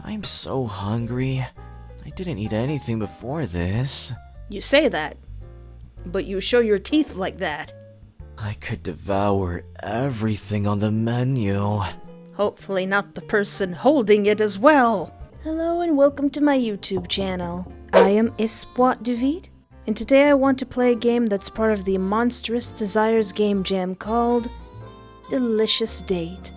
I'm so hungry. I didn't eat anything before this. You say that, but you show your teeth like that. I could devour everything on the menu. Hopefully not the person holding it as well. Hello and welcome to my YouTube channel. I am Espoir de Vide, and today I want to play a game that's part of the Monstrous Desires game jam called Delicious Date.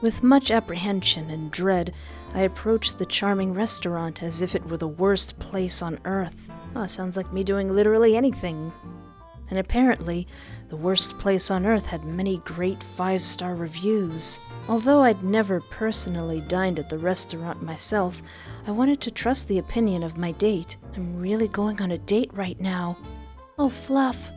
With much apprehension and dread, I approached the charming restaurant as if it were the worst place on earth. Sounds like me doing literally anything. And apparently, the worst place on earth had many great 5-star reviews. Although I'd never personally dined at the restaurant myself, I wanted to trust the opinion of my date. I'm really going on a date right now. Oh, Fluff.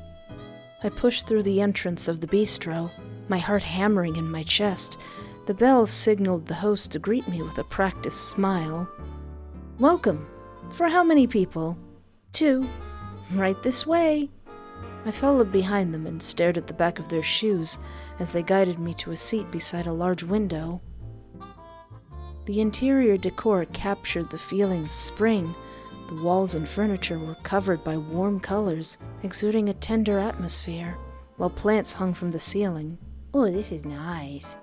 I pushed through the entrance of the bistro, my heart hammering in my chest. The bell signaled the host to greet me with a practiced smile. Welcome. For how many people? 2. Right this way. I followed behind them and stared at the back of their shoes as they guided me to a seat beside a large window. The interior decor captured the feeling of spring. The walls and furniture were covered by warm colors, exuding a tender atmosphere, while plants hung from the ceiling. Oh, this is nice.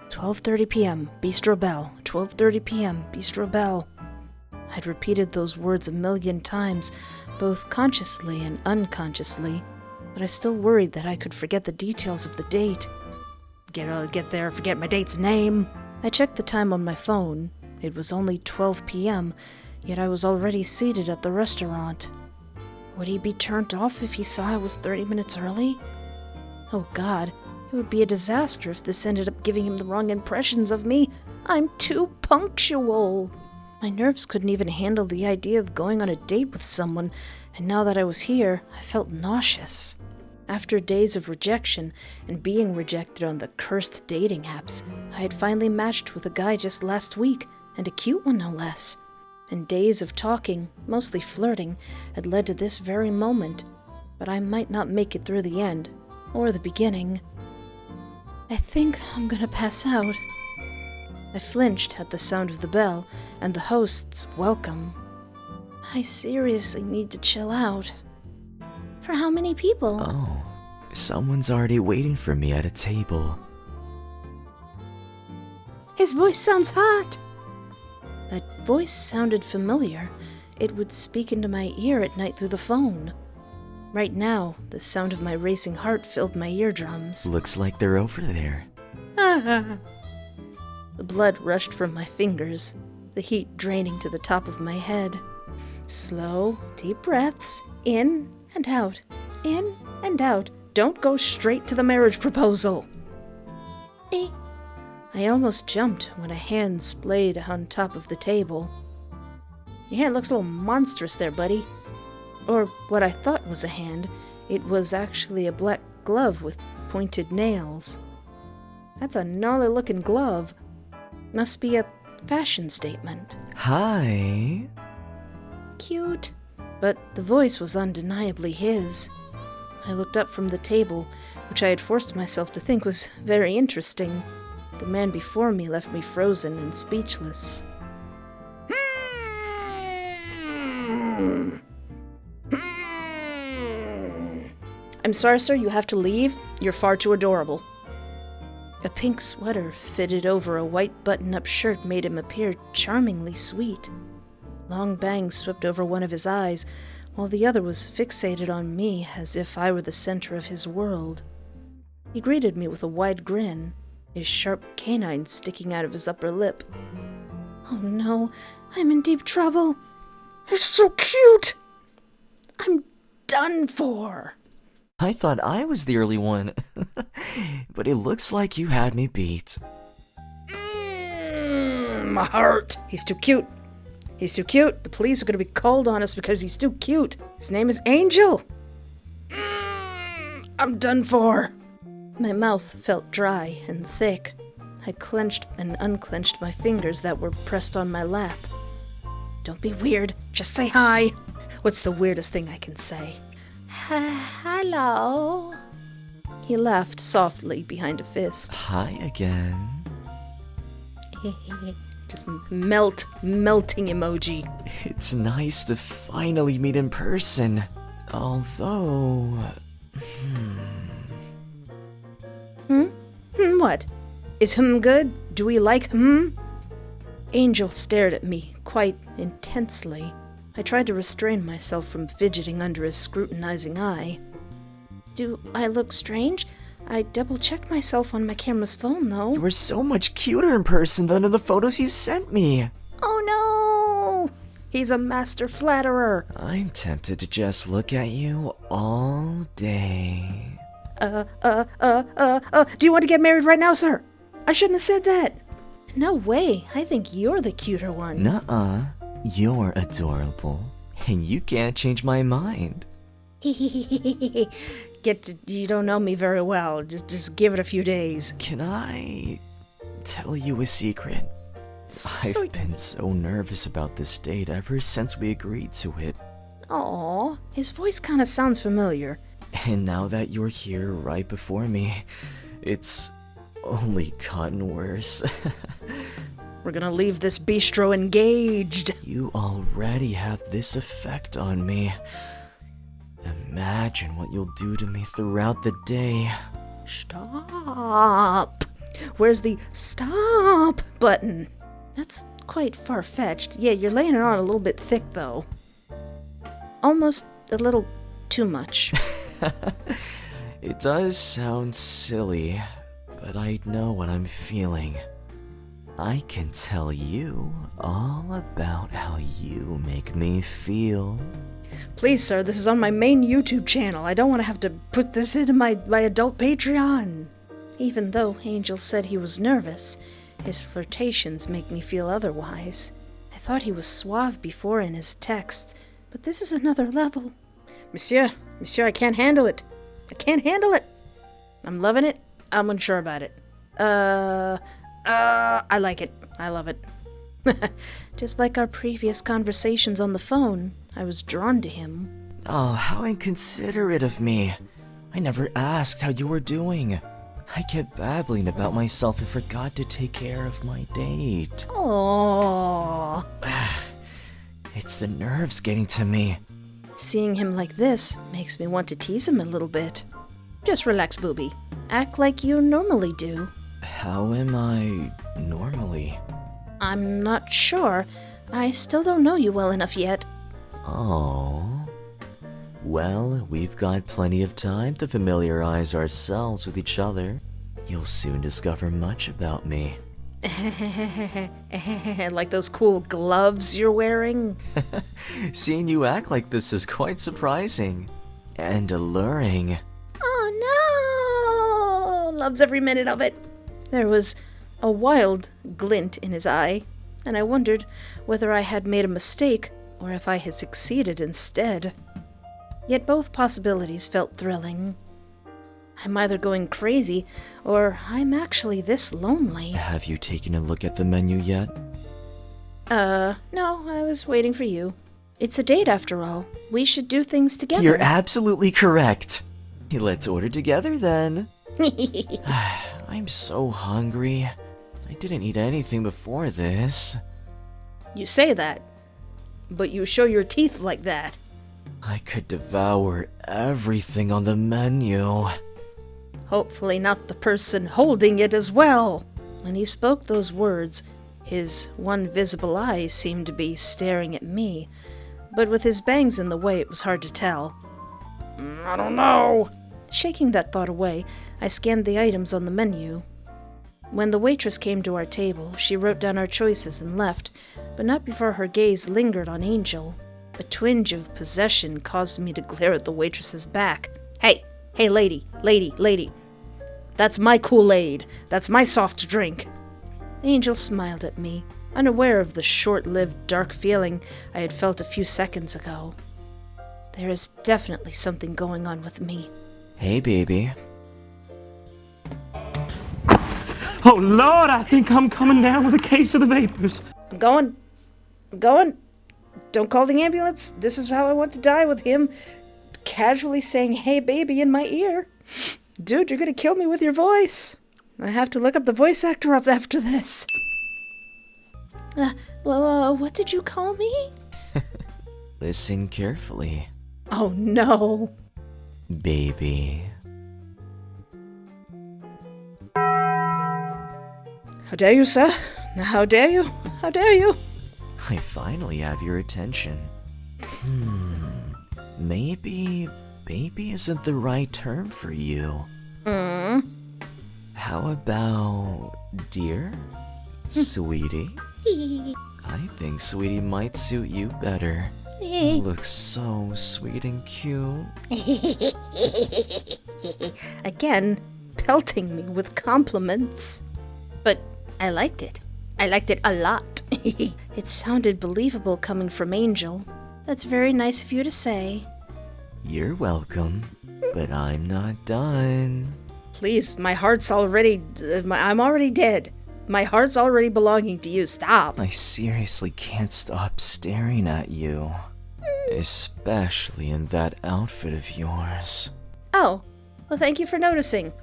12:30 p.m., bistro bell. 12:30 p.m., bistro bell. I'd repeated those words a million times, both consciously and unconsciously, but I still worried that I could forget the details of the date. Get there, forget my date's name. I checked the time on my phone. It was only 12 p.m., yet I was already seated at the restaurant. Would he be turned off if he saw I was 30 minutes early? Oh God, it would be a disaster if this ended up giving him the wrong impressions of me. I'm too punctual. My nerves couldn't even handle the idea of going on a date with someone, and now that I was here, I felt nauseous. After days of rejection and being rejected on the cursed dating apps, I had finally matched with a guy just last week, and a cute one no less. And days of talking, mostly flirting, had led to this very moment, but I might not make it through the end, or the beginning. I think I'm gonna pass out. I flinched at the sound of the bell and the host's welcome. I seriously need to chill out. For how many people? Oh, someone's already waiting for me at a table. His voice sounds hot. That voice sounded familiar. It would speak into my ear at night through the phone. Right now, the sound of my racing heart filled my eardrums. Looks like they're over there. The blood rushed from my fingers, the heat draining to the top of my head. Slow, deep breaths, in and out, in and out. Don't go straight to the marriage proposal. I almost jumped when a hand splayed on top of the table. Your hand looks a little monstrous there, buddy. Or what I thought was a hand. It was actually a black glove with pointed nails. That's a gnarly-looking glove. Must be a fashion statement. Hi. Cute. But the voice was undeniably his. I looked up from the table, which I had forced myself to think was very interesting. The man before me left me frozen and speechless. I'm sorry, sir, you have to leave. You're far too adorable. A pink sweater fitted over a white button-up shirt made him appear charmingly sweet. Long bangs swept over one of his eyes, while the other was fixated on me as if I were the center of his world. He greeted me with a wide grin, his sharp canine sticking out of his upper lip. Oh no, I'm in deep trouble. He's so cute! I'm done for. I thought I was the early one, but it looks like you had me beat. My heart. He's too cute. He's too cute. The police are going to be called on us because he's too cute. His name is Angel. I'm done for. My mouth felt dry and thick. I clenched and unclenched my fingers that were pressed on my lap. Don't be weird. Just say hi. What's the weirdest thing I can say? Hello. He laughed softly behind a fist. Hi again. Just melting emoji. It's nice to finally meet in person. Although... What? Is good? Do we like Angel stared at me quite intensely. I tried to restrain myself from fidgeting under his scrutinizing eye. Do I look strange? I double-checked myself on my camera's phone, though. You were so much cuter in person than in the photos you sent me. Oh no! He's a master flatterer. I'm tempted to just look at you all day. Do you want to get married right now, sir? I shouldn't have said that. No way. I think you're the cuter one. Nuh-uh. You're adorable. And you can't change my mind. You don't know me very well. Just give it a few days. Can I tell you a secret? I've been so nervous about this date ever since we agreed to it. Aw, his voice kind of sounds familiar. And now that you're here right before me, it's only gotten worse. We're gonna leave this bistro engaged. You already have this effect on me. Imagine what you'll do to me throughout the day. Stop. Where's the stop button? That's quite far-fetched. Yeah, you're laying it on a little bit thick, though. Almost a little too much. It does sound silly, but I know what I'm feeling. I can tell you all about how you make me feel. Please, sir, this is on my main YouTube channel. I don't want to have to put this into my adult Patreon. Even though Angel said he was nervous, his flirtations make me feel otherwise. I thought he was suave before in his texts, but this is another level. Monsieur, I can't handle it. I can't handle it. I'm loving it. I'm unsure about it. I like it. I love it. Just like our previous conversations on the phone, I was drawn to him. Oh, how inconsiderate of me. I never asked how you were doing. I kept babbling about myself and forgot to take care of my date. Aww. It's the nerves getting to me. Seeing him like this makes me want to tease him a little bit. Just relax, booby. Act like you normally do. How am I normally? I'm not sure. I still don't know you well enough yet. Oh. Well, we've got plenty of time to familiarize ourselves with each other. You'll soon discover much about me. Like those cool gloves you're wearing? Seeing you act like this is quite surprising. And alluring. Oh no! Loves every minute of it. There was a wild glint in his eye, and I wondered whether I had made a mistake or if I had succeeded instead. Yet both possibilities felt thrilling. I'm either going crazy, or I'm actually this lonely. Have you taken a look at the menu yet? No, I was waiting for you. It's a date after all. We should do things together. You're absolutely correct. Let's order together then. I'm so hungry. I didn't eat anything before this. You say that, but you show your teeth like that. I could devour everything on the menu. Hopefully not the person holding it as well. When he spoke those words, his one visible eye seemed to be staring at me, but with his bangs in the way it was hard to tell. I don't know. Shaking that thought away, I scanned the items on the menu. When the waitress came to our table, she wrote down our choices and left, but not before her gaze lingered on Angel. A twinge of possession caused me to glare at the waitress's back. Hey, lady. That's my Kool-Aid. That's my soft drink. Angel smiled at me, unaware of the short-lived dark feeling I had felt a few seconds ago. There is definitely something going on with me. Hey, baby. Oh, Lord, I think I'm coming down with a case of the vapors. I'm going. Don't call the ambulance. This is how I want to die, with him casually saying, "Hey, baby," in my ear. Dude, you're gonna kill me with your voice. I have to look up the voice actor up after this. What did you call me? Listen carefully, Oh no. baby. How dare you, sir? How dare you? How dare you? I finally have your attention. Maybe baby isn't the right term for you. How about dear? Sweetie? I think sweetie might suit you better. You look so sweet and cute. Again, pelting me with compliments. But I liked it. I liked it a lot. It sounded believable coming from Angel. That's very nice of you to say. You're welcome, but I'm not done. Please, my heart's already... I'm already dead. My heart's already belonging to you. Stop. I seriously can't stop staring at you. Especially in that outfit of yours. Oh, well, thank you for noticing.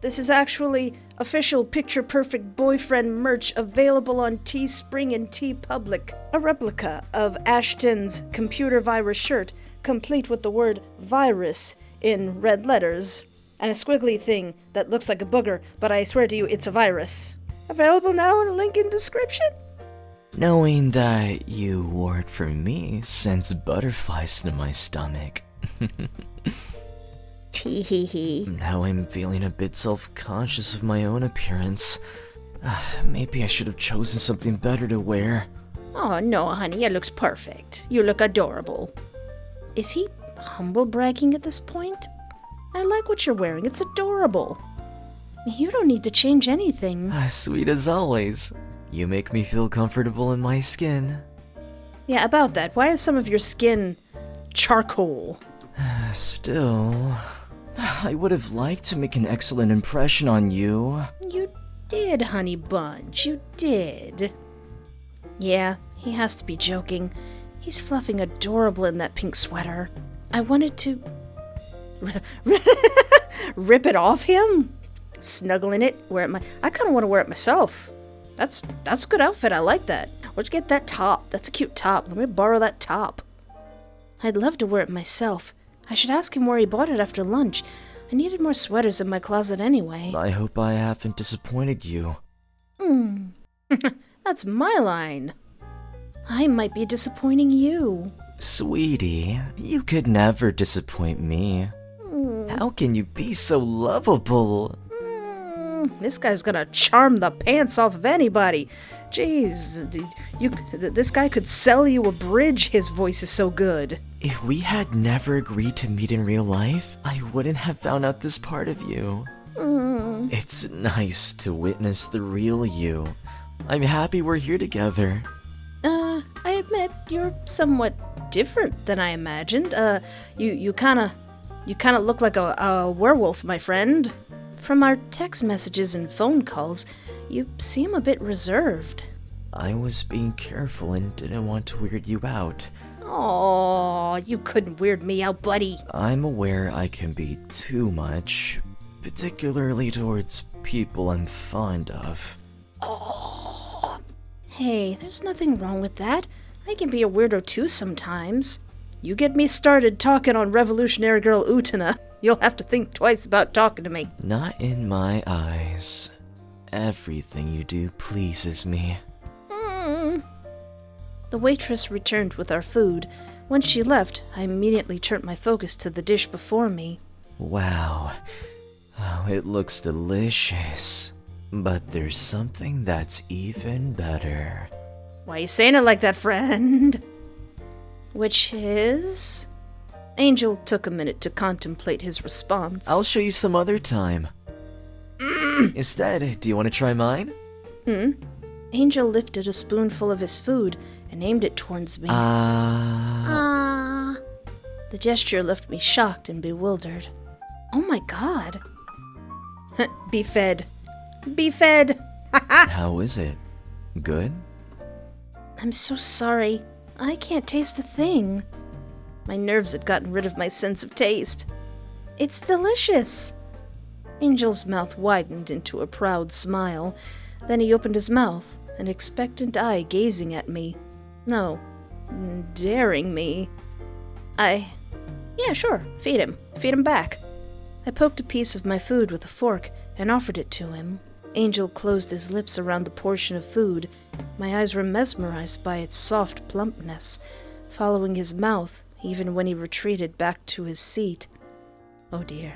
This is actually official picture-perfect boyfriend merch available on Teespring and TeePublic. A replica of Ashton's computer virus shirt, complete with the word virus in red letters, and a squiggly thing that looks like a booger, but I swear to you, it's a virus. Available now in a link in description. Knowing that you wore it for me sends butterflies to my stomach. Tee-hee-hee. Now I'm feeling a bit self-conscious of my own appearance. Maybe I should have chosen something better to wear. Oh, no, honey, it looks perfect. You look adorable. Is he humble bragging at this point? I like what you're wearing. It's adorable. You don't need to change anything. Sweet as always. You make me feel comfortable in my skin. Yeah, about that. Why is some of your skin charcoal? Still, I would have liked to make an excellent impression on you. You did, honey bunch. You did. Yeah, he has to be joking. He's fluffing adorable in that pink sweater. I wanted to... rip it off him? Snuggle in it? Wear it I kind of want to wear it myself. That's a good outfit. I like that. Where'd you get that top? That's a cute top. Let me borrow that top. I'd love to wear it myself. I should ask him where he bought it after lunch. I needed more sweaters in my closet anyway. I hope I haven't disappointed you. That's my line. I might be disappointing you. Sweetie, you could never disappoint me. How can you be so lovable? This guy's gonna charm the pants off of anybody. Jeez, this guy could sell you a bridge. His voice is so good. If we had never agreed to meet in real life, I wouldn't have found out this part of you. It's nice to witness the real you. I'm happy we're here together. I admit you're somewhat different than I imagined. You kind of look like a werewolf, my friend. From our text messages and phone calls, you seem a bit reserved. I was being careful and didn't want to weird you out. Aw, you couldn't weird me out, buddy. I'm aware I can be too much, particularly towards people I'm fond of. Hey, there's nothing wrong with that. I can be a weirdo too sometimes. You get me started talking on Revolutionary Girl Utana, you'll have to think twice about talking to me. Not in my eyes. Everything you do pleases me. The waitress returned with our food. When she left, I immediately turned my focus to the dish before me. Wow. Oh, it looks delicious. But there's something that's even better. Why are you saying it like that, friend? Which is... Angel took a minute to contemplate his response. I'll show you some other time. Instead, do you want to try mine? Angel lifted a spoonful of his food and aimed it towards me. The gesture left me shocked and bewildered. Oh my god. Be fed. Be fed! How is it? Good? I'm so sorry. I can't taste a thing. My nerves had gotten rid of my sense of taste. It's delicious. Angel's mouth widened into a proud smile. Then he opened his mouth an expectant eye gazing at me. No, daring me. Yeah, sure, feed him. Feed him back. I poked a piece of my food with a fork and offered it to him. Angel closed his lips around the portion of food. My eyes were mesmerized by its soft plumpness, following his mouth even when he retreated back to his seat. Oh dear.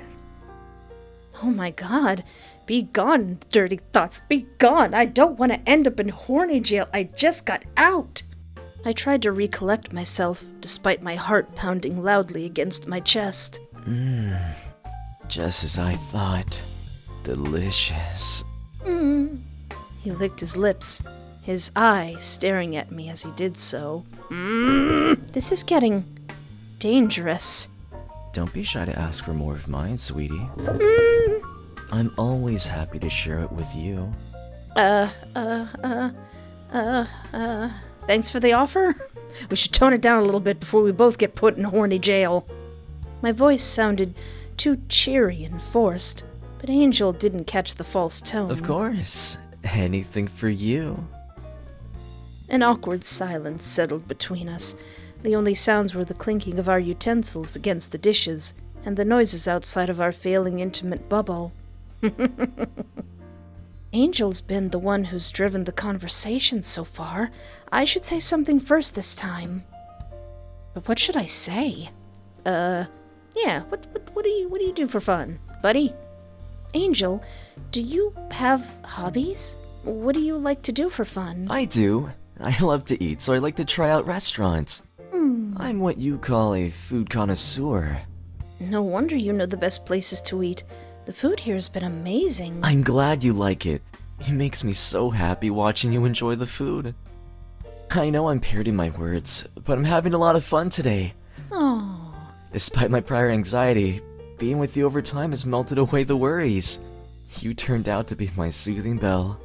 Oh my god. Be gone, dirty thoughts. Be gone. I don't want to end up in horny jail. I just got out. I tried to recollect myself, despite my heart pounding loudly against my chest. Just as I thought. Delicious. He licked his lips, his eye staring at me as he did so. This is getting dangerous. Don't be shy to ask for more of mine, sweetie. I'm always happy to share it with you. Thanks for the offer? We should tone it down a little bit before we both get put in horny jail. My voice sounded too cheery and forced, but Angel didn't catch the false tone. Of course. Anything for you. An awkward silence settled between us. The only sounds were the clinking of our utensils against the dishes and the noises outside of our failing intimate bubble. Angel's been the one who's driven the conversation so far. I should say something first this time. But what should I say? Yeah, what do you do for fun, buddy? Angel, do you have hobbies? What do you like to do for fun? I do. I love to eat, so I like to try out restaurants. I'm what you call a food connoisseur. No wonder you know the best places to eat. The food here has been amazing. I'm glad you like it. It makes me so happy watching you enjoy the food. I know I'm parroting my words, but I'm having a lot of fun today. Oh. Despite my prior anxiety, being with you over time has melted away the worries. You turned out to be my soothing belle.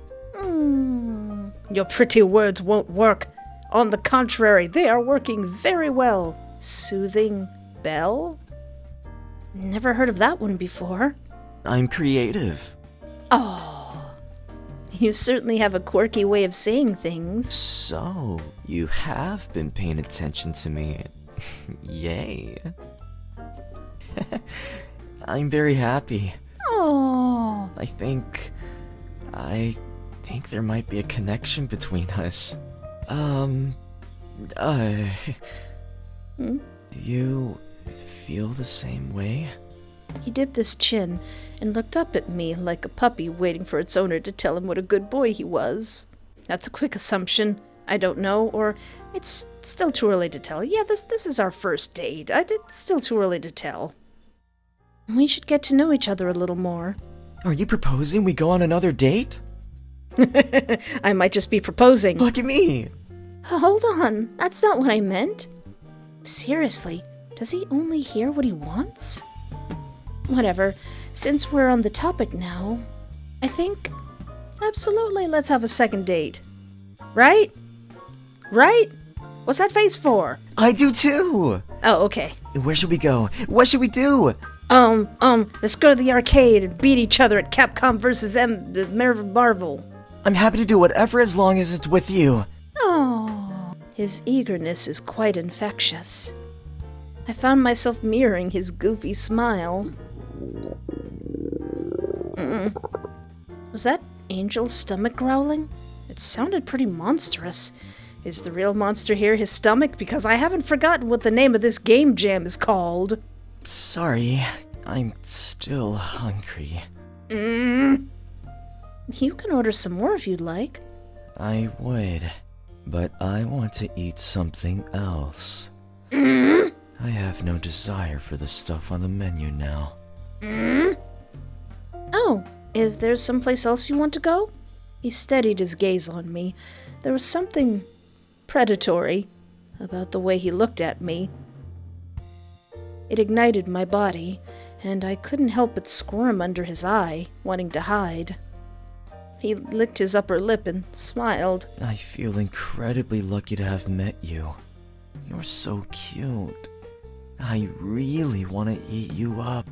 Your pretty words won't work. On the contrary, they are working very well. Soothing belle? Never heard of that one before. I'm creative. Oh. You certainly have a quirky way of saying things. So, you have been paying attention to me. Yay. I'm very happy. Oh. I think there might be a connection between us. Do you feel the same way? He dipped his chin and looked up at me like a puppy waiting for its owner to tell him what a good boy he was. That's a quick assumption. I don't know, or it's still too early to tell. Yeah, this is our first date. It's still too early to tell. We should get to know each other a little more. Are you proposing we go on another date? I might just be proposing. Look at me! Hold on, that's not what I meant. Seriously, does he only hear what he wants? Whatever, since we're on the topic now, I think, absolutely, let's have a second date. Right? Right? What's that face for? I do too! Oh, okay. Where should we go? What should we do? Let's go to the arcade and beat each other at Capcom vs. Marvel. I'm happy to do whatever as long as it's with you. Oh, his eagerness is quite infectious. I found myself mirroring his goofy smile. Was that Angel's stomach growling? It sounded pretty monstrous. Is the real monster here his stomach? Because I haven't forgotten what the name of this game jam is called. Sorry, I'm still hungry. You can order some more if you'd like. I would, but I want to eat something else. I have no desire for the stuff on the menu now. Oh, is there someplace else you want to go? He steadied his gaze on me. There was something predatory about the way he looked at me. It ignited my body, and I couldn't help but squirm under his eye, wanting to hide. He licked his upper lip and smiled. I feel incredibly lucky to have met you. You're so cute. I really want to eat you up.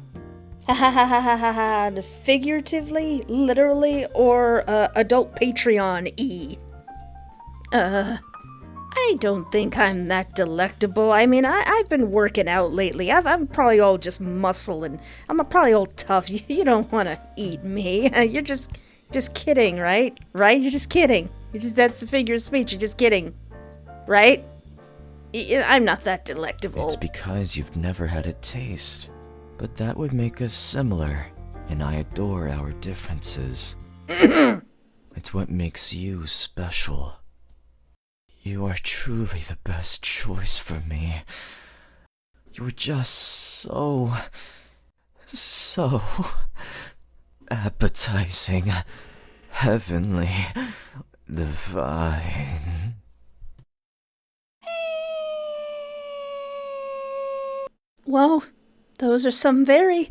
Ha ha ha ha ha ha ha. Figuratively, literally, or adult Patreon-y? I don't think I'm that delectable. I mean, I've been working out lately. I'm probably all just muscle and I'm probably all tough. You don't want to eat me. You're just kidding, right? Right? You're just kidding. That's the figure of speech. You're just kidding. Right? I'm not that delectable. It's because you've never had a taste. But that would make us similar, and I adore our differences. It's what makes you special. You are truly the best choice for me. You're just so appetizing, heavenly, divine. Well, those are some very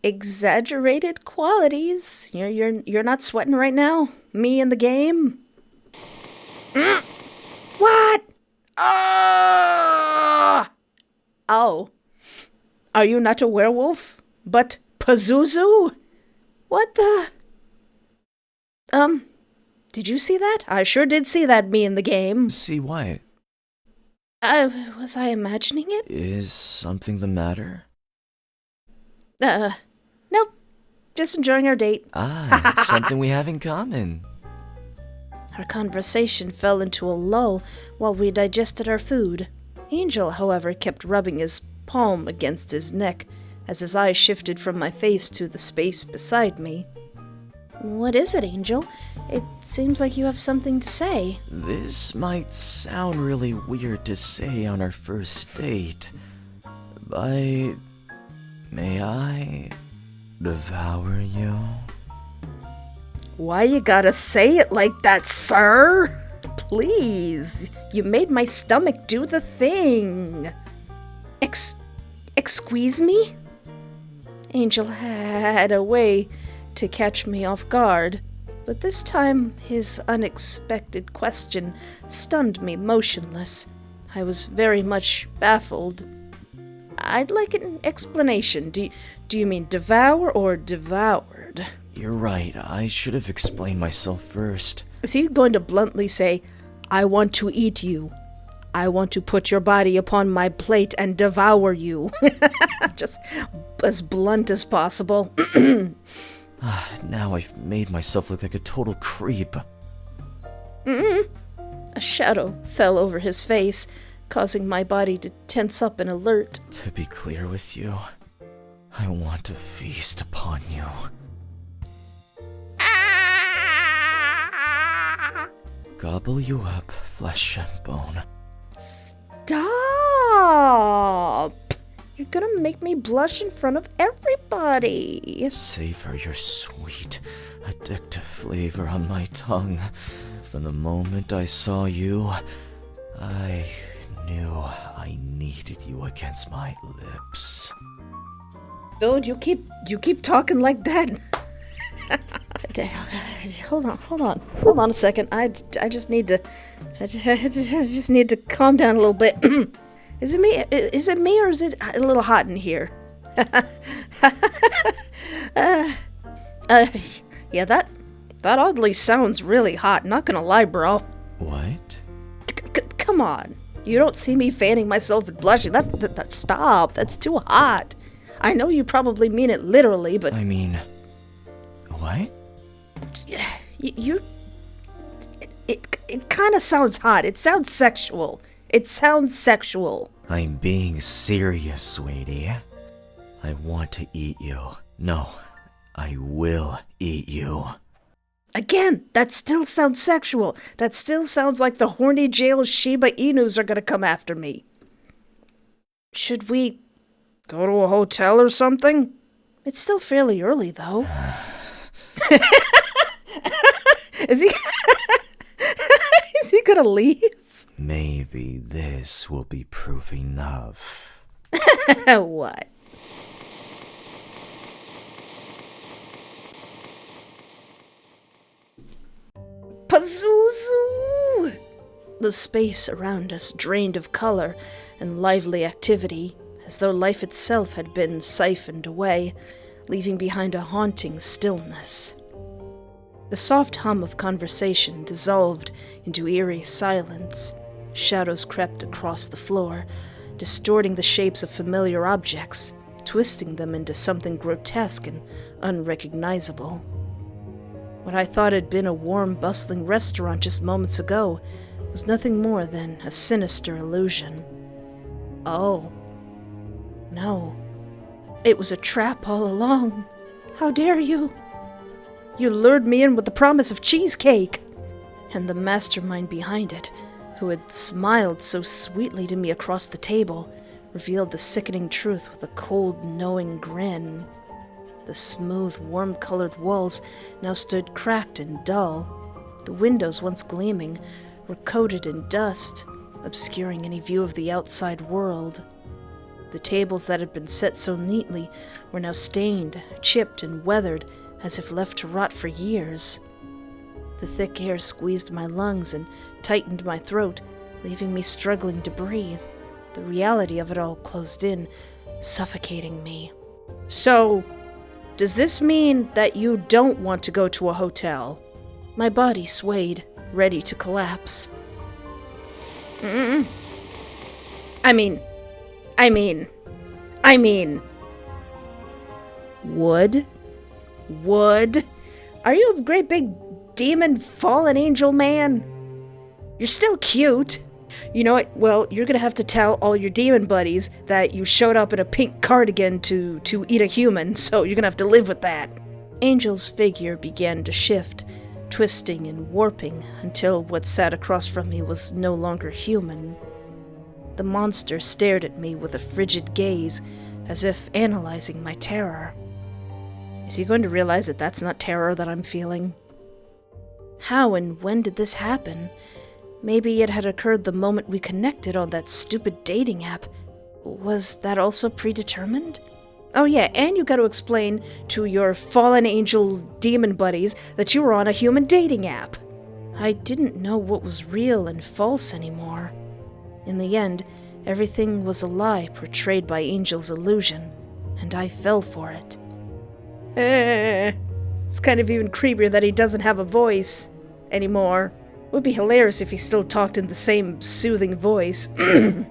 exaggerated qualities. You're not sweating right now? Me in the game? What? Oh. Are you not a werewolf, but Pazuzu? What the? Did you see that? I sure did see that, me in the game. See what? Was I imagining it? Is something the matter? Nope. Just enjoying our date. Something we have in common. Our conversation fell into a lull while we digested our food. Angel, however, kept rubbing his palm against his neck as his eyes shifted from my face to the space beside me. What is it, Angel? It seems like you have something to say. This might sound really weird to say on our first date, but may I devour you? Why you gotta say it like that, sir? Please, you made my stomach do the thing. Excuse me? Angel had a way to catch me off guard, but this time his unexpected question stunned me motionless. I was very much baffled. I'd like an explanation. Do you mean devour or devoured? You're right, I should have explained myself first. Is he going to bluntly say, I want to eat you. I want to put your body upon my plate and devour you. Just as blunt as possible. Now I've made myself look like a total creep. A shadow fell over his face, causing my body to tense up in alert. To be clear with you, I want to feast upon you. Gobble you up, flesh and bone. Stop! You're gonna make me blush in front of everybody. Savor your sweet, addictive flavor on my tongue. From the moment I saw you, I knew I needed you against my lips. Dude, you keep talking like that. Hold on a second. I just need to calm down a little bit. Is it me? Is it me, or is it a little hot in here? Yeah, that oddly sounds really hot. Not gonna lie, bro. What? Come on. You don't see me fanning myself and blushing. That stop. That's too hot. I know you probably mean it literally, but I mean, what? It kind of sounds hot. It sounds sexual. I'm being serious, sweetie. I want to eat you. No, I will eat you. Again, that still sounds sexual. That still sounds like the horny jail Shiba Inus are gonna come after me. Should we go to a hotel or something? It's still fairly early, though. Is he gonna leave? Maybe this will be proof enough. What? Pazuzu! The space around us drained of color and lively activity, as though life itself had been siphoned away, leaving behind a haunting stillness. The soft hum of conversation dissolved into eerie silence. Shadows crept across the floor, distorting the shapes of familiar objects, twisting them into something grotesque and unrecognizable. What I thought had been a warm, bustling restaurant just moments ago was nothing more than a sinister illusion. Oh. No. It was a trap all along. How dare you? You lured me in with the promise of cheesecake. And the mastermind behind it, who had smiled so sweetly to me across the table, revealed the sickening truth with a cold, knowing grin. The smooth, warm-colored walls now stood cracked and dull. The windows, once gleaming, were coated in dust, obscuring any view of the outside world. The tables that had been set so neatly were now stained, chipped, and weathered, as if left to rot for years. The thick air squeezed my lungs and tightened my throat, leaving me struggling to breathe. The reality of it all closed in, suffocating me. So, does this mean that you don't want to go to a hotel? My body swayed, ready to collapse. I mean... Wood? Are you a great big demon fallen angel man? You're still cute. You know what? Well, you're gonna have to tell all your demon buddies that you showed up in a pink cardigan to eat a human, so you're gonna have to live with that. Angel's figure began to shift, twisting and warping until what sat across from me was no longer human. The monster stared at me with a frigid gaze, as if analyzing my terror. Is he going to realize that that's not terror that I'm feeling? How and when did this happen? Maybe it had occurred the moment we connected on that stupid dating app. Was that also predetermined? Oh yeah, and you gotta explain to your fallen angel demon buddies that you were on a human dating app. I didn't know what was real and false anymore. In the end, everything was a lie portrayed by Angel's illusion, and I fell for it. It's kind of even creepier that he doesn't have a voice anymore. It would be hilarious if he still talked in the same soothing voice. Do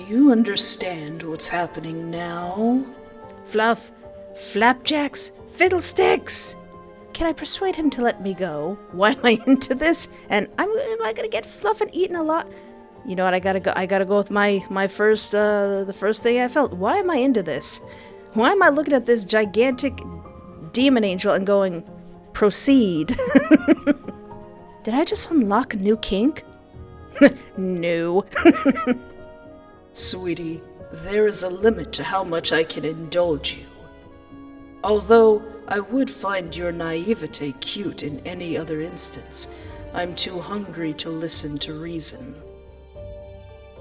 you understand what's happening now? Fluff, flapjacks, fiddlesticks! Can I persuade him to let me go? Why am I into this? And am I gonna get fluff and eaten a lot? You know what, I gotta go with my first, the first thing I felt. Why am I into this? Why am I looking at this gigantic demon angel and going, proceed? Did I just unlock a new kink? No. Sweetie, there is a limit to how much I can indulge you. Although I would find your naivete cute in any other instance, I'm too hungry to listen to reason.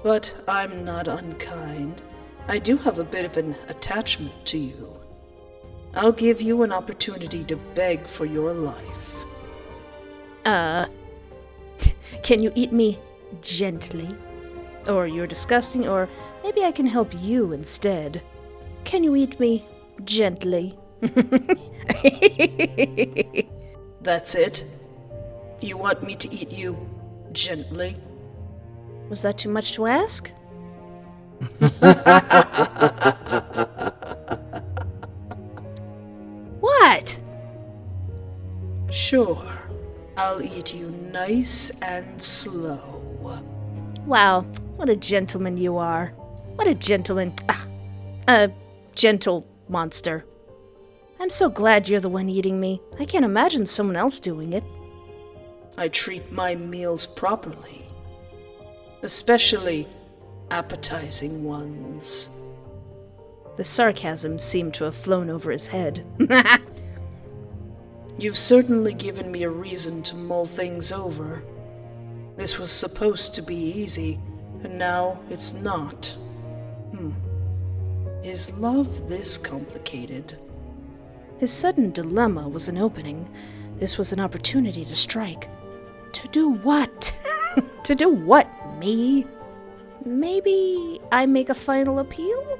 But I'm not unkind. I do have a bit of an attachment to you. I'll give you an opportunity to beg for your life. Can you eat me gently? Or you're disgusting, or maybe I can help you instead. Can you eat me gently? That's it? You want me to eat you gently? Was that too much to ask? What? Sure. I'll eat you nice and slow. Wow, what a gentleman you are. What a gentleman. A gentle monster. I'm so glad you're the one eating me. I can't imagine someone else doing it. I treat my meals properly. Especially appetizing ones. The sarcasm seemed to have flown over his head. You've certainly given me a reason to mull things over. This was supposed to be easy, and now it's not. Is love this complicated? His sudden dilemma was an opening. This was an opportunity to strike. To do what? To do what, me? Maybe I make a final appeal?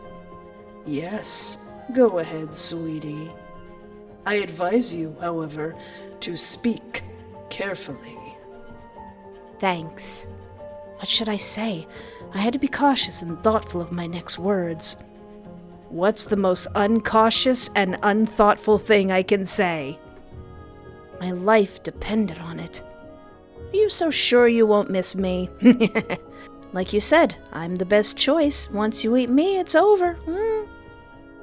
Yes, go ahead, sweetie. I advise you, however, to speak carefully. Thanks. What should I say? I had to be cautious and thoughtful of my next words. What's the most uncautious and unthoughtful thing I can say? My life depended on it. Are you so sure you won't miss me? Like you said, I'm the best choice. Once you eat me, it's over.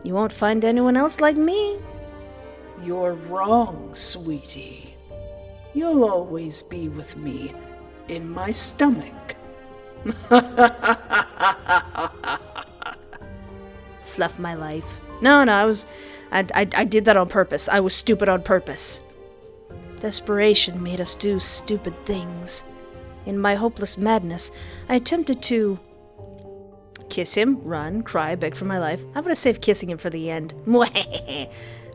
You won't find anyone else like me. You're wrong, sweetie. You'll always be with me in my stomach. Fluff my life. No, I did that on purpose. I was stupid on purpose. Desperation made us do stupid things. In my hopeless madness, I attempted to kiss him, run, cry, beg for my life. I would have saved kissing him for the end.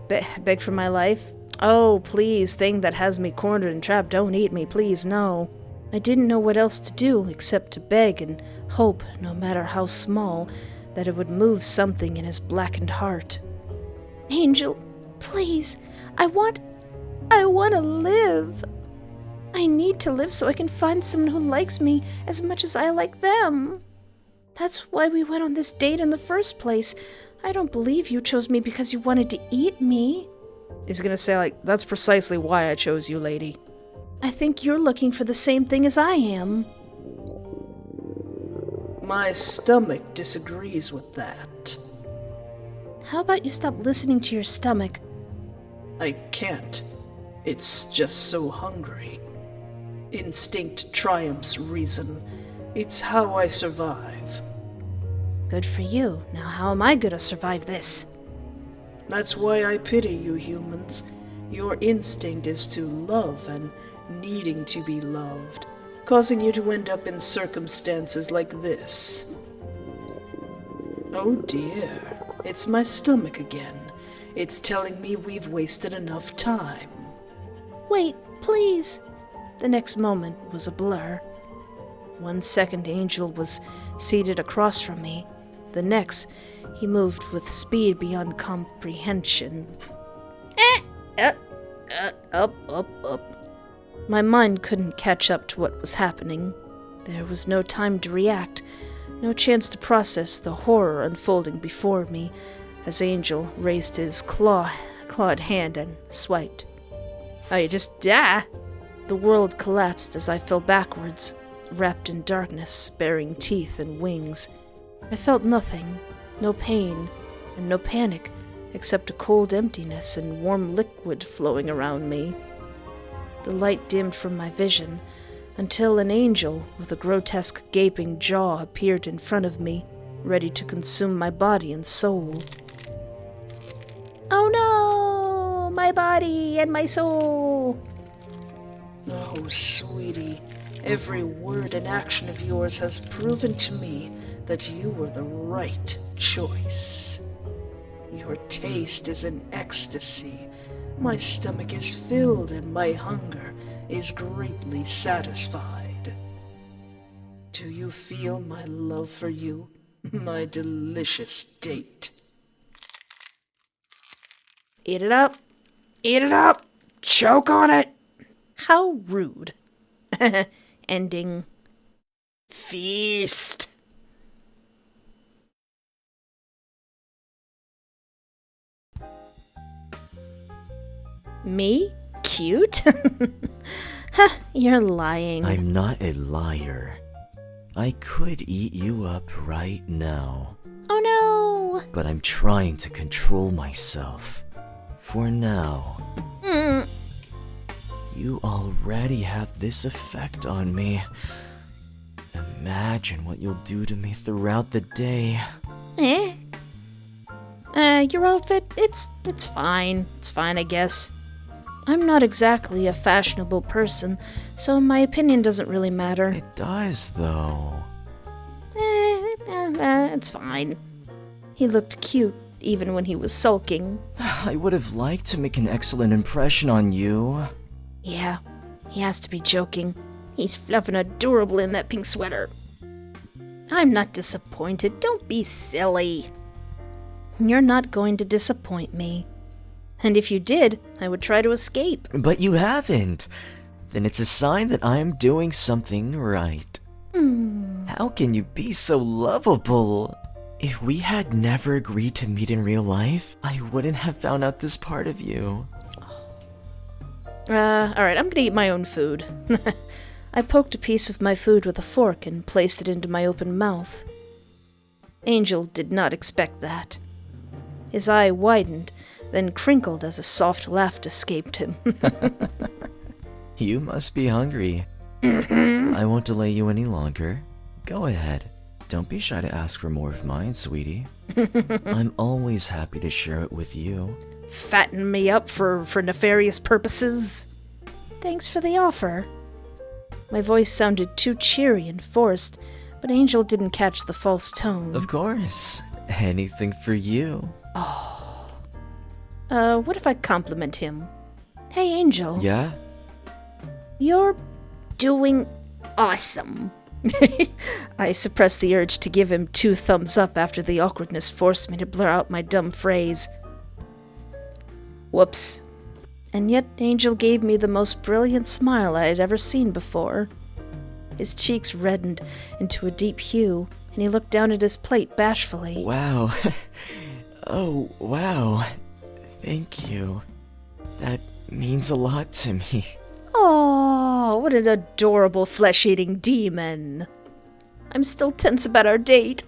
Beg for my life. Oh, please, thing that has me cornered and trapped, don't eat me, please, no. I didn't know what else to do except to beg and hope, no matter how small, that it would move something in his blackened heart. Angel, please, I want to live. I need to live so I can find someone who likes me as much as I like them. That's why we went on this date in the first place. I don't believe you chose me because you wanted to eat me. He's gonna say, like, that's precisely why I chose you, lady. I think you're looking for the same thing as I am. My stomach disagrees with that. How about you stop listening to your stomach? I can't. It's just so hungry. Instinct triumphs reason. It's how I survive. Good for you. Now how am I gonna survive this? That's why I pity you humans. Your instinct is to love and needing to be loved, causing you to end up in circumstances like this. Oh dear, it's my stomach again. It's telling me we've wasted enough time. Wait, please. The next moment was a blur. 1 second, Angel was seated across from me. The next, he moved with speed beyond comprehension. Up. My mind couldn't catch up to what was happening. There was no time to react, no chance to process the horror unfolding before me as Angel raised his clawed hand and swiped. Oh, you just die? The world collapsed as I fell backwards, wrapped in darkness, bearing teeth and wings. I felt nothing, no pain, and no panic, except a cold emptiness and warm liquid flowing around me. The light dimmed from my vision, until an angel with a grotesque gaping jaw appeared in front of me, ready to consume my body and soul. Oh no! My body and my soul! Oh, sweetie, every word and action of yours has proven to me that you were the right choice. Your taste is an ecstasy. My stomach is filled and my hunger is greatly satisfied. Do you feel my love for you, my delicious date? Eat it up! Eat it up! Choke on it! How rude. Ending. Feast. Me? Cute? Ha, you're lying. I'm not a liar. I could eat you up right now. Oh no! But I'm trying to control myself. For now. You already have this effect on me. Imagine what you'll do to me throughout the day. Your outfit, it's fine. It's fine, I guess. I'm not exactly a fashionable person, so my opinion doesn't really matter. It does, though. It's fine. He looked cute, even when he was sulking. I would have liked to make an excellent impression on you. Yeah, he has to be joking. He's fluffing adorable in that pink sweater. I'm not disappointed. Don't be silly. You're not going to disappoint me. And if you did, I would try to escape. But you haven't. Then it's a sign that I'm doing something right. How can you be so lovable? If we had never agreed to meet in real life, I wouldn't have found out this part of you. Alright, I'm gonna eat my own food. I poked a piece of my food with a fork and placed it into my open mouth. Angel did not expect that. His eye widened, then crinkled as a soft laugh escaped him. You must be hungry. I won't delay you any longer. Go ahead. Don't be shy to ask for more of mine, sweetie. I'm always happy to share it with you. Fatten me up for nefarious purposes. Thanks for the offer. My voice sounded too cheery and forced, but Angel didn't catch the false tone. Of course. Anything for you. What if I compliment him? Hey, Angel. Yeah? You're doing awesome. I suppressed the urge to give him 2 thumbs up after the awkwardness forced me to blur out my dumb phrase. Whoops. And yet Angel gave me the most brilliant smile I had ever seen before. His cheeks reddened into a deep hue, and he looked down at his plate bashfully. Wow. Oh, wow. Thank you. That means a lot to me. Oh, what an adorable flesh-eating demon. I'm still tense about our date.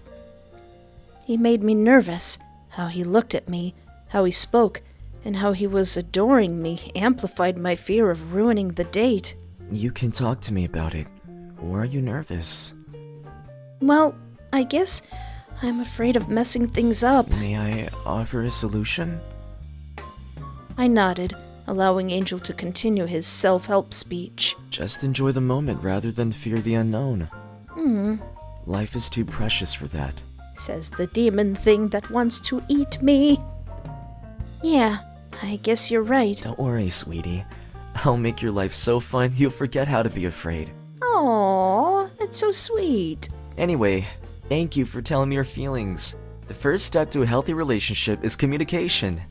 He made me nervous. How he looked at me, how he spoke, and how he was adoring me amplified my fear of ruining the date. You can talk to me about it. Or are you nervous? Well, I guess I'm afraid of messing things up. May I offer a solution? I nodded, allowing Angel to continue his self-help speech. Just enjoy the moment rather than fear the unknown. Life is too precious for that. Says the demon thing that wants to eat me. Yeah, I guess you're right. Don't worry, sweetie. I'll make your life so fun you'll forget how to be afraid. Aww, that's so sweet. Anyway, thank you for telling me your feelings. The first step to a healthy relationship is communication.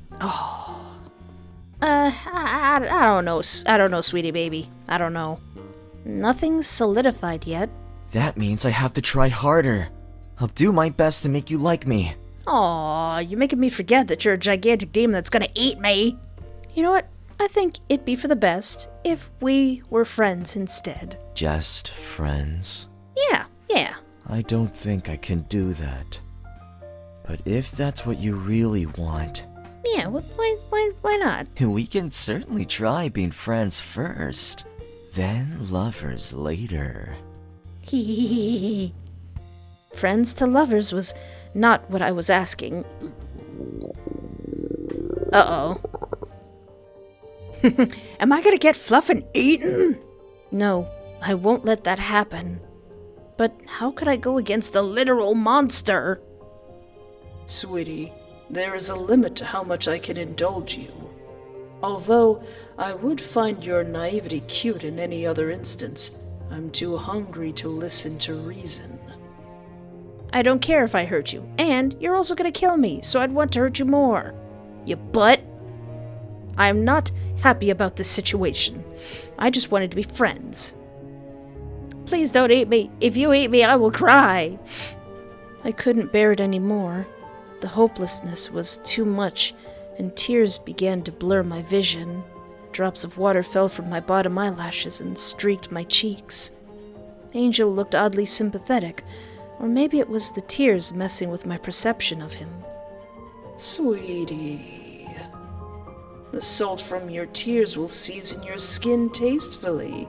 I don't know, sweetie baby. I don't know. Nothing's solidified yet. That means I have to try harder. I'll do my best to make you like me. Aw, you're making me forget that you're a gigantic demon that's gonna eat me. You know what? I think it'd be for the best if we were friends instead. Just friends? Yeah. I don't think I can do that. But if that's what you really want, Yeah, why not? we can certainly try being friends first, then lovers later. Friends to lovers was not what I was asking. Uh-oh. Am I gonna get fluff and eaten? No, I won't let that happen. But how could I go against a literal monster? Sweetie, there is a limit to how much I can indulge you. Although I would find your naivety cute in any other instance, I'm too hungry to listen to reason. I don't care if I hurt you, and you're also gonna kill me, so I'd want to hurt you more. You butt. I'm not happy about this situation. I just wanted to be friends. Please don't eat me. If you eat me, I will cry. I couldn't bear it anymore. The hopelessness was too much, and tears began to blur my vision. Drops of water fell from my bottom eyelashes and streaked my cheeks. Angel looked oddly sympathetic, or maybe it was the tears messing with my perception of him. Sweetie, the salt from your tears will season your skin tastefully.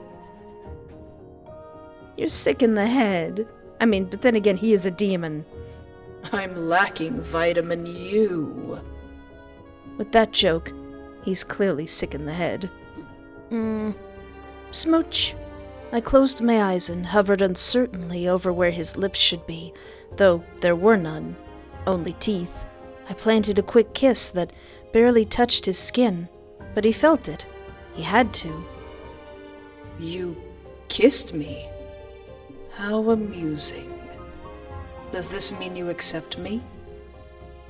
You're sick in the head. But then again, he is a demon. I'm lacking vitamin U. With that joke, he's clearly sick in the head. Smooch. I closed my eyes and hovered uncertainly over where his lips should be, though there were none, only teeth. I planted a quick kiss that barely touched his skin, but he felt it. He had to. You kissed me? How amusing. Does this mean you accept me?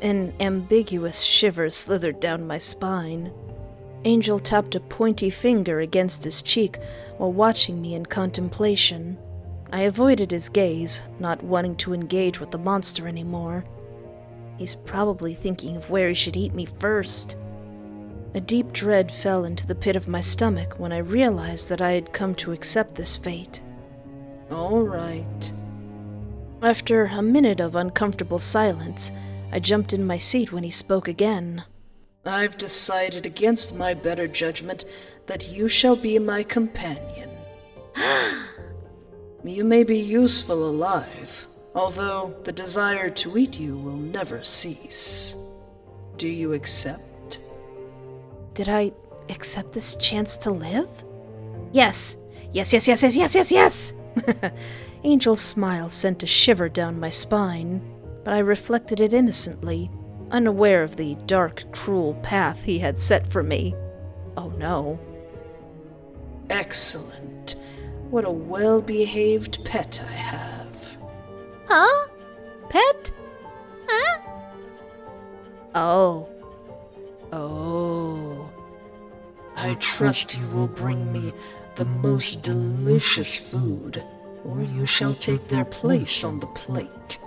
An ambiguous shiver slithered down my spine. Angel tapped a pointy finger against his cheek while watching me in contemplation. I avoided his gaze, not wanting to engage with the monster anymore. He's probably thinking of where he should eat me first. A deep dread fell into the pit of my stomach when I realized that I had come to accept this fate. All right. After a minute of uncomfortable silence, I jumped in my seat when he spoke again. I've decided against my better judgment that you shall be my companion. You may be useful alive, although the desire to eat you will never cease. Do you accept? Did I accept this chance to live? Yes. Yes. Angel's smile sent a shiver down my spine, but I reflected it innocently, unaware of the dark, cruel path he had set for me. Oh no. Excellent. What a well-behaved pet I have. Huh? Pet? Huh? Oh. I trust you will bring me the most delicious food, or you shall take their place on the plate.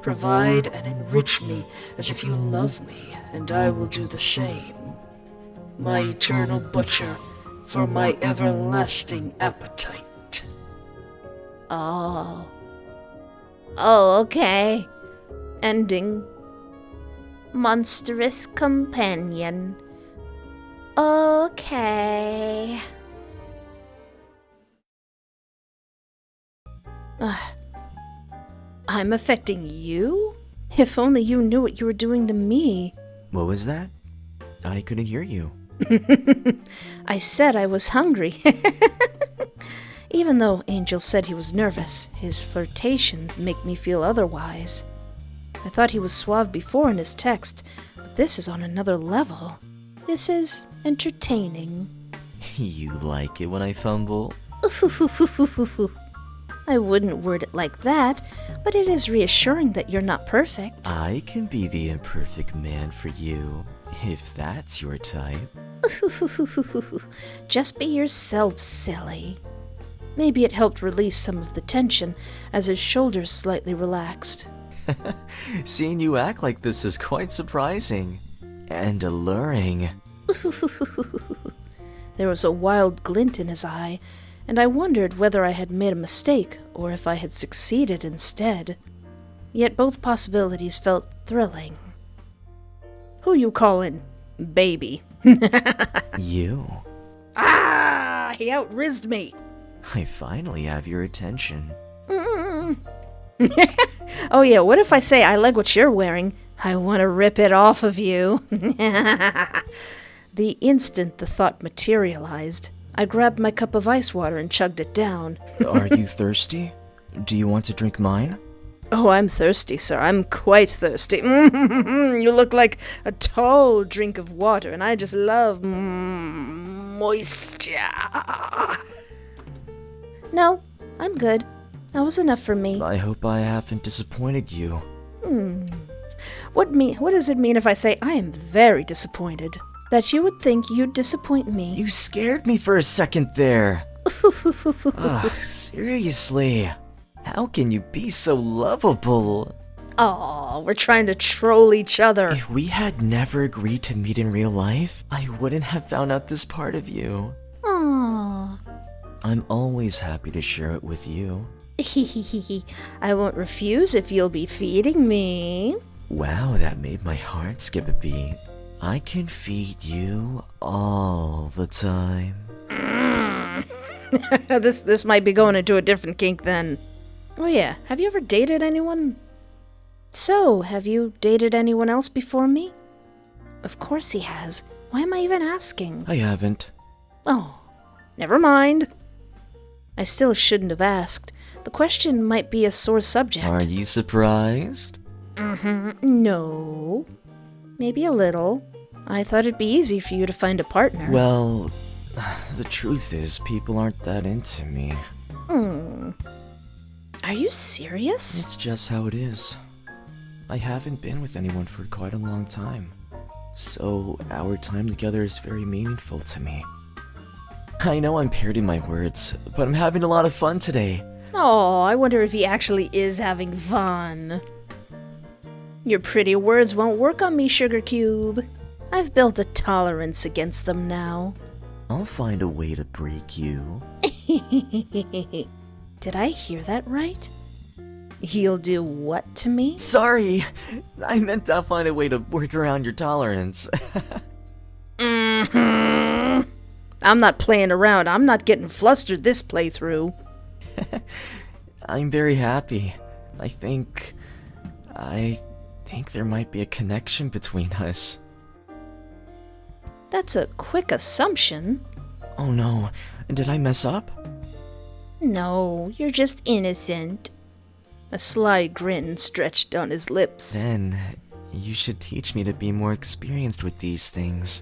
Provide and enrich me as if you love me, and I will do the same. My eternal butcher for my everlasting appetite. Oh, okay. Ending. Monstrous companion. Okay. I'm affecting you? If only you knew what you were doing to me. What was that? I couldn't hear you. I said I was hungry. Even though Angel said he was nervous, his flirtations make me feel otherwise. I thought he was suave before in his text, but this is on another level. This is entertaining. You like it when I fumble? I wouldn't word it like that, but it is reassuring that you're not perfect. I can be the imperfect man for you, if that's your type. Just be yourself, silly. Maybe it helped release some of the tension as his shoulders slightly relaxed. Seeing you act like this is quite surprising. And alluring. There was a wild glint in his eye, and I wondered whether I had made a mistake or if I had succeeded instead. Yet both possibilities felt thrilling. Who you callin', baby? You. Ah! He outrizzed me! I finally have your attention. Oh yeah, what if I say I like what you're wearing? I want to rip it off of you. The instant the thought materialized, I grabbed my cup of ice water and chugged it down. Are you thirsty? Do you want to drink mine? Oh, I'm thirsty, sir. I'm quite thirsty. You look like a tall drink of water, and I just love moisture. No, I'm good. That was enough for me. I hope I haven't disappointed you. What does it mean if I say I am very disappointed? That you would think you'd disappoint me? You scared me for a second there. Ugh, seriously. How can you be so lovable? Aw, we're trying to troll each other. If we had never agreed to meet in real life, I wouldn't have found out this part of you. Aw. I'm always happy to share it with you. I won't refuse if you'll be feeding me. Wow, that made my heart skip a beat. I can feed you all the time. This might be going into a different kink then. Oh yeah, have you ever dated anyone? So, have you dated anyone else before me? Of course he has. Why am I even asking? I haven't. Oh, never mind. I still shouldn't have asked. The question might be a sore subject. Are you surprised? No. Maybe a little. I thought it'd be easy for you to find a partner. Well, the truth is, people aren't that into me. Are you serious? It's just how it is. I haven't been with anyone for quite a long time. So our time together is very meaningful to me. I know I'm parroting my words, but I'm having a lot of fun today. Oh, I wonder if he actually is having fun. Your pretty words won't work on me, Sugar Cube. I've built a tolerance against them now. I'll find a way to break you. Did I hear that right? He'll do what to me? Sorry, I meant I'll find a way to work around your tolerance. I'm not playing around. I'm not getting flustered this playthrough. I'm very happy. I think there might be a connection between us. That's a quick assumption. Oh no, did I mess up? No, you're just innocent. A sly grin stretched on his lips. Then, you should teach me to be more experienced with these things.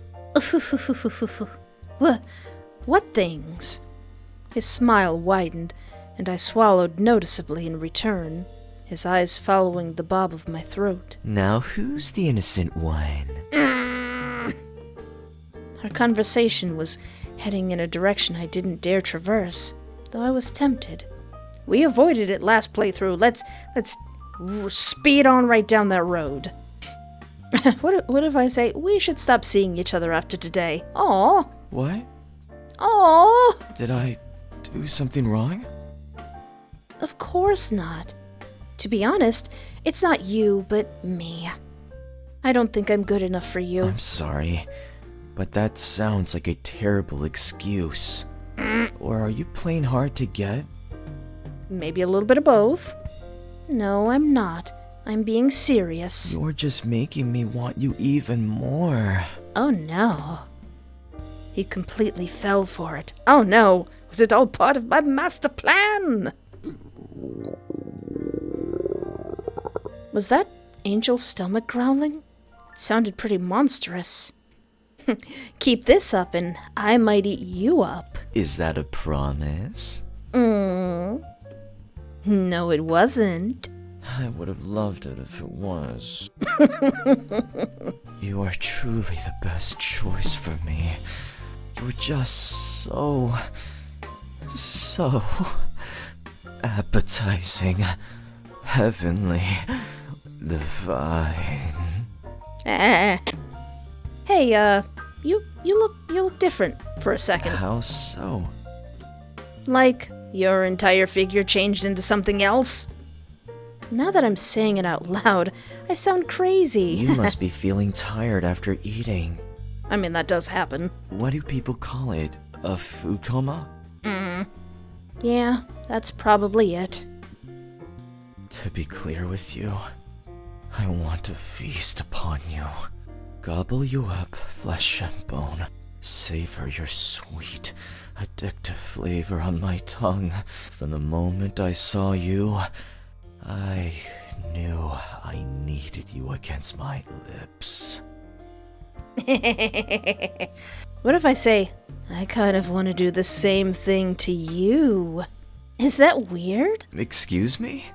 What things? His smile widened, and I swallowed noticeably in return, his eyes following the bob of my throat. Now who's the innocent one? Our conversation was heading in a direction I didn't dare traverse, though I was tempted. We avoided it last playthrough. Let's speed on right down that road. What if I say we should stop seeing each other after today? Aw. What? Aw. Did I do something wrong? Of course not. To be honest, it's not you, but me. I don't think I'm good enough for you. I'm sorry, but that sounds like a terrible excuse. Or are you playing hard to get? Maybe a little bit of both. No, I'm not. I'm being serious. You're just making me want you even more. Oh no. He completely fell for it. Oh no. Was it all part of my master plan? Was that Angel's stomach growling? It sounded pretty monstrous. Keep this up and I might eat you up. Is that a promise? No, it wasn't. I would have loved it if it was. You are truly the best choice for me. You're just so appetizing, heavenly, divine. Hey, you look different for a second. How so? Like your entire figure changed into something else. Now that I'm saying it out loud, I sound crazy. You must be feeling tired after eating. I mean, that does happen. What do people call it? A food coma? Yeah, that's probably it. To be clear with you, I want to feast upon you. Gobble you up, flesh and bone. Savor your sweet, addictive flavor on my tongue. From the moment I saw you, I knew I needed you against my lips. What if I say, I kind of want to do the same thing to you? Is that weird? Excuse me?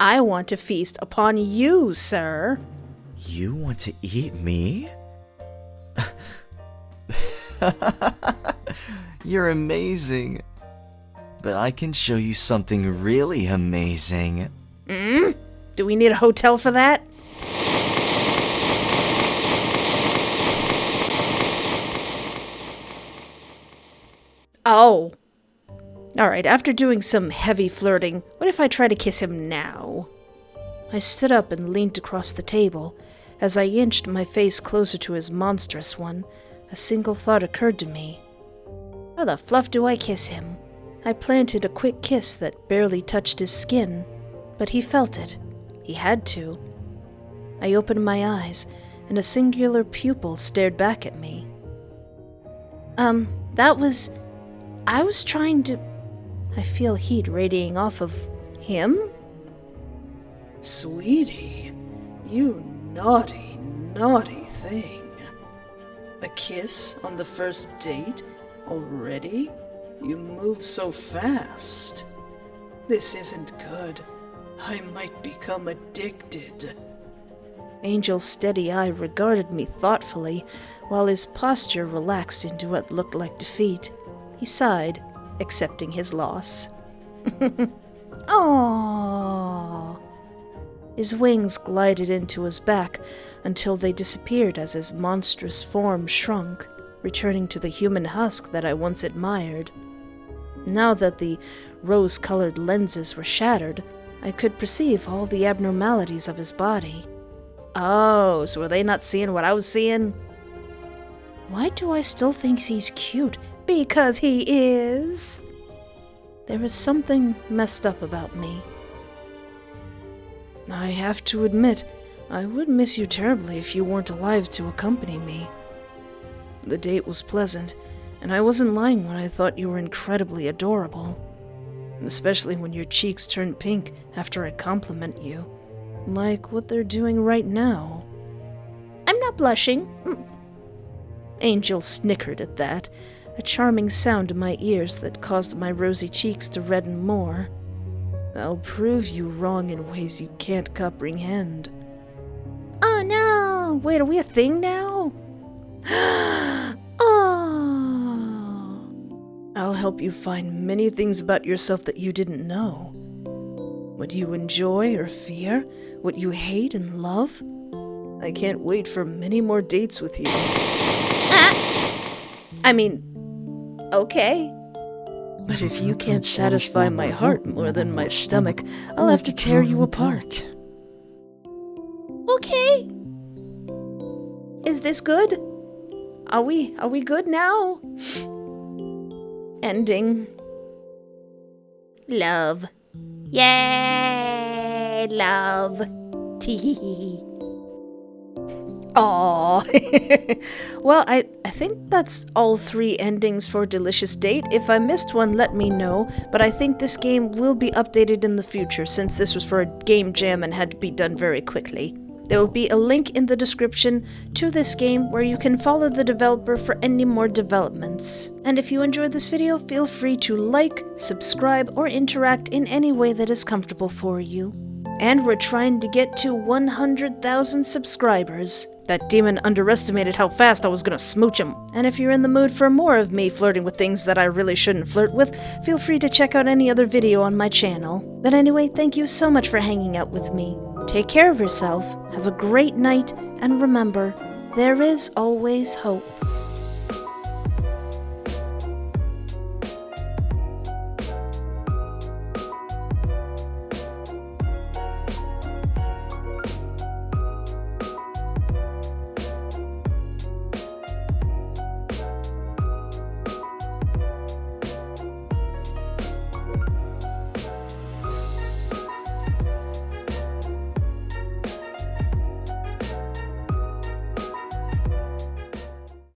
I want to feast upon you, sir. You want to eat me? You're amazing. But I can show you something really amazing. Do we need a hotel for that? Oh. Alright, after doing some heavy flirting, what if I try to kiss him now? I stood up and leaned across the table. As I inched my face closer to his monstrous one, a single thought occurred to me. How the fluff do I kiss him? I planted a quick kiss that barely touched his skin, but he felt it. He had to. I opened my eyes, and a singular pupil stared back at me. I was trying to... I feel heat radiating off of him? Sweetie, you naughty, naughty thing. A kiss on the first date? Already? You move so fast. This isn't good. I might become addicted. Angel's steady eye regarded me thoughtfully, while his posture relaxed into what looked like defeat. He sighed, accepting his loss. Aww. His wings glided into his back until they disappeared as his monstrous form shrunk, returning to the human husk that I once admired. Now that the rose-colored lenses were shattered, I could perceive all the abnormalities of his body. Oh, so were they not seeing what I was seeing? Why do I still think he's cute? Because he is. There is something messed up about me. I have to admit, I would miss you terribly if you weren't alive to accompany me. The date was pleasant, and I wasn't lying when I thought you were incredibly adorable. Especially when your cheeks turn pink after I compliment you. Like what they're doing right now. I'm not blushing. Angel snickered at that, a charming sound in my ears that caused my rosy cheeks to redden more. I'll prove you wrong in ways you can't comprehend. Oh no! Wait, are we a thing now? Oh! I'll help you find many things about yourself that you didn't know. What you enjoy or fear, what you hate and love. I can't wait for many more dates with you. Okay. But if you can't satisfy my heart more than my stomach, I'll have to tear you apart. Okay. Is this good? Are we good now? Ending. Love. Yay, love. Tee. Aww. Well, I think that's all 3 endings for Delicious Date. If I missed one, let me know, but I think this game will be updated in the future since this was for a game jam and had to be done very quickly. There will be a link in the description to this game where you can follow the developer for any more developments. And if you enjoyed this video, feel free to like, subscribe, or interact in any way that is comfortable for you. And we're trying to get to 100,000 subscribers. That demon underestimated how fast I was gonna smooch him. And if you're in the mood for more of me flirting with things that I really shouldn't flirt with, feel free to check out any other video on my channel. But anyway, thank you so much for hanging out with me. Take care of yourself, have a great night, and remember, there is always hope.